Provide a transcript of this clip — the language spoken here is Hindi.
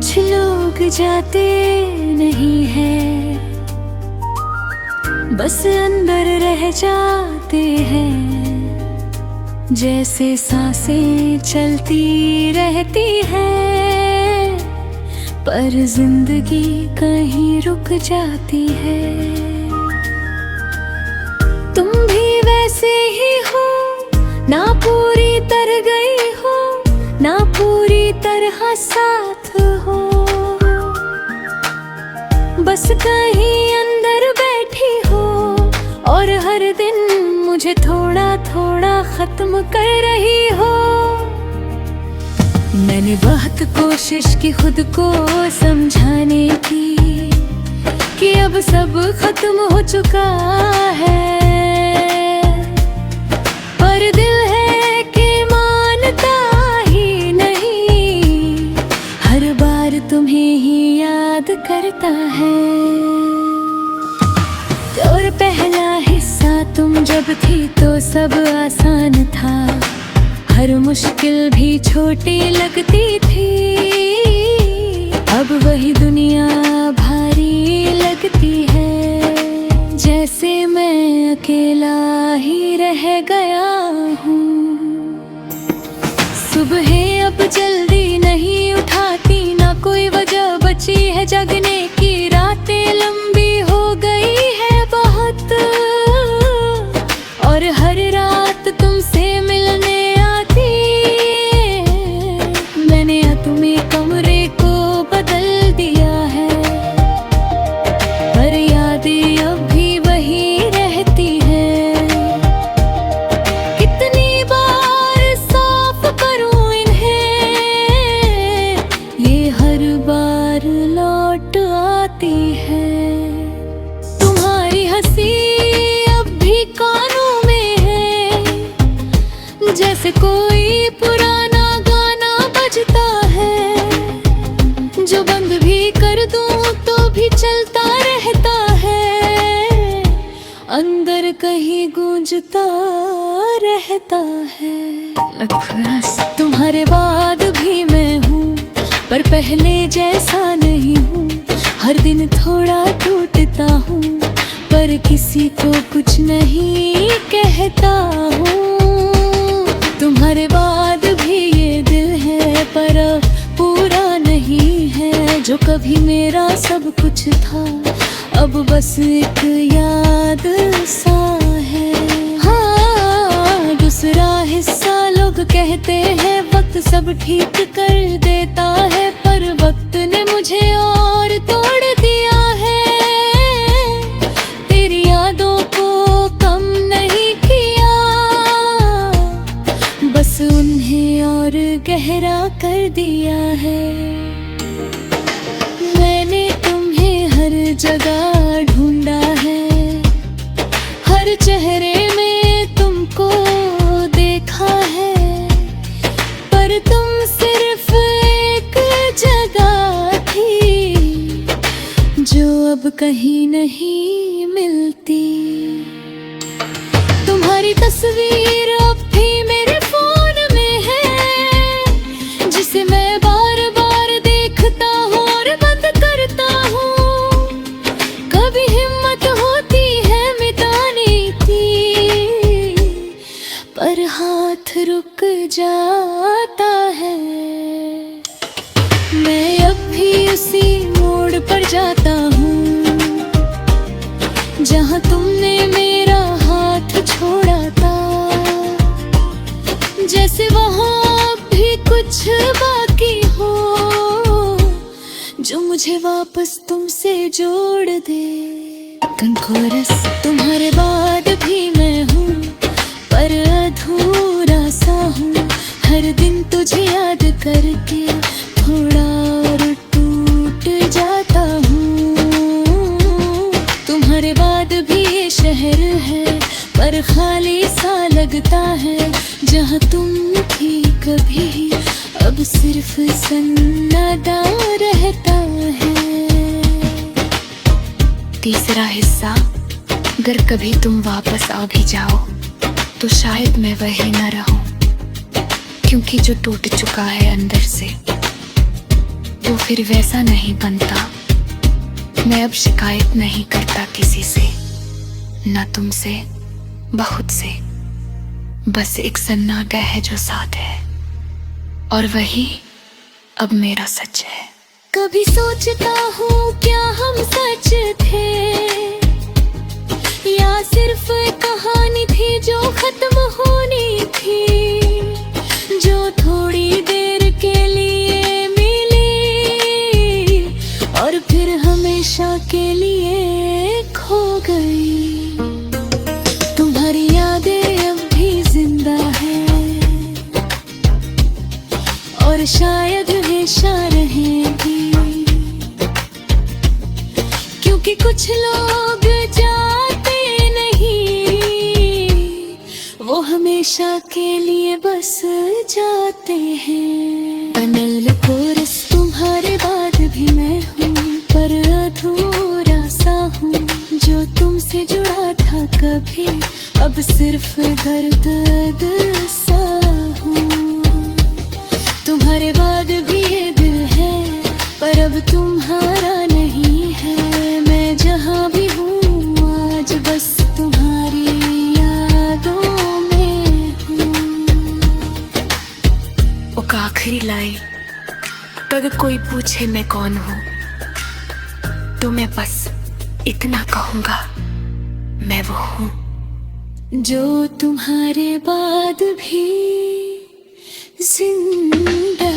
कुछ लोग जाते नहीं हैं, बस अंदर रह जाते हैं। जैसे सांसें चलती रहती है, पर जिंदगी कहीं रुक जाती है। तुम भी वैसे ही हो, ना पूरी तरह गई हो, ना पूरी तरह साथ हो। बस कहीं अंदर बैठी हो और हर दिन मुझे थोड़ा थोड़ा खत्म कर रही हो। मैंने बहुत कोशिश की खुद को समझाने की कि अब सब खत्म हो चुका है, पर दिल है कि मानता ही नहीं, हर बार तुम्हें ही याद करता है। और पहला हिस्सा तुम जब थी तो सब आसान था, हर मुश्किल भी छोटी लगती थी। अब वही दुनिया भारी लगती है, जैसे मैं अकेला ही रह गया हूँ। सुबह अब जल्दी नहीं उठाती, ना कोई वजह बची है जगने की। रातें लंबी हो गई है बहुत, और हर रात तुमसे मिलने आती। मैंने तुम्हें कमरे को बदल दिया है, पर यादें अब भी वही रहती है। कितनी बार साफ करूं इन्हें, ये हर बार लौट आती है। तुम्हारी हंसी अब भी कानों में है, जैसे कोई पुराना गाना बजता है, जो बंद भी कर दूं तो भी चलता रहता है, अंदर कहीं गूंजता रहता है। तुम्हारे बाद भी मैं हूँ, पर पहले जैसा नहीं हूँ। हर दिन थोड़ा टूटता हूँ, पर किसी को कुछ नहीं कहता हूँ। तुम्हारे बाद भी ये दिल है, पर पूरा नहीं है। जो कभी मेरा सब कुछ था, अब बस एक याद सा है। हाँ, दूसरा हिस्सा लोग कहते हैं वक्त सब ठीक कर देता है, पर वक्त ने मुझे और तोड़ दिया है। तेरी यादों को कम नहीं किया, बस उन्हें और गहरा कर दिया है। मैंने तुम्हें हर जगह ढूंढा है, हर चेहरे में तुमको देखा है, पर तुम सिर्फ एक जगह थी, जो अब कहीं नहीं मिलती। तुम्हारी तस्वीर अब भी मेरे फोन में है, जिसे मैं बार बार देखता हूँ और बंद करता हूँ। कभी हिम्मत होती है मिटाने की, पर हाथ रुक जाता है। मैं अब भी उसी मोड़ पर जाता हूँ, जहाँ तुमने मेरा हाथ छोड़ा था। जैसे वहाँ भी कुछ बाकी हो, जो मुझे वापस तुमसे जोड़ दे। कोरस, तुम्हारे बाद भी मैं हूँ, पर अधूरा सा हूँ। हर दिन तुझे याद करके थोड़ा और टूट जाता हूँ। तुम्हारे बाद भी ये शहर है, पर खाली सा लगता है। जहाँ तुम थी कभी, अब सिर्फ सन्नाटा रहता है। तीसरा हिस्सा, अगर कभी तुम वापस आ भी जाओ तो शायद मैं वही न रहूं, क्योंकि जो टूट चुका है अंदर से वो फिर वैसा नहीं बनता। मैं अब शिकायत नहीं करता किसी से, ना तुमसे, बहुत से। बस एक सन्नाटा है जो साथ है, और वही अब मेरा सच है। कभी सोचता हूँ क्या हम सच थे, या सिर्फ एक कहानी थी जो खत्म होनी थी, जो थोड़ी देर के लिए मिली और फिर हमेशा के लिए खो गई। तुम्हारी यादें अब भी जिंदा है, और शायद हमेशा रहेंगी, क्योंकि कुछ लोग जाते नहीं, वो हमेशा के लिए बस जाते हैं। अनलकोरस तुम्हारे बाद भी मैं हूँ, पर अधूरा सा हूँ। जो तुमसे जुड़ा था कभी, अब सिर्फ दर्द सा हूँ। तुम्हारे बाद भी ये दिल है, पर अब तुम्हारा नहीं है। मैं जहाँ भी हूँ आज बस तुम्हारी यादों में हूँ। वो आखिरी लाइन, अगर कोई पूछे मैं कौन हूँ, तो मैं बस इतना कहूँगा, मैं वो हूँ जो तुम्हारे बाद भी जिंदा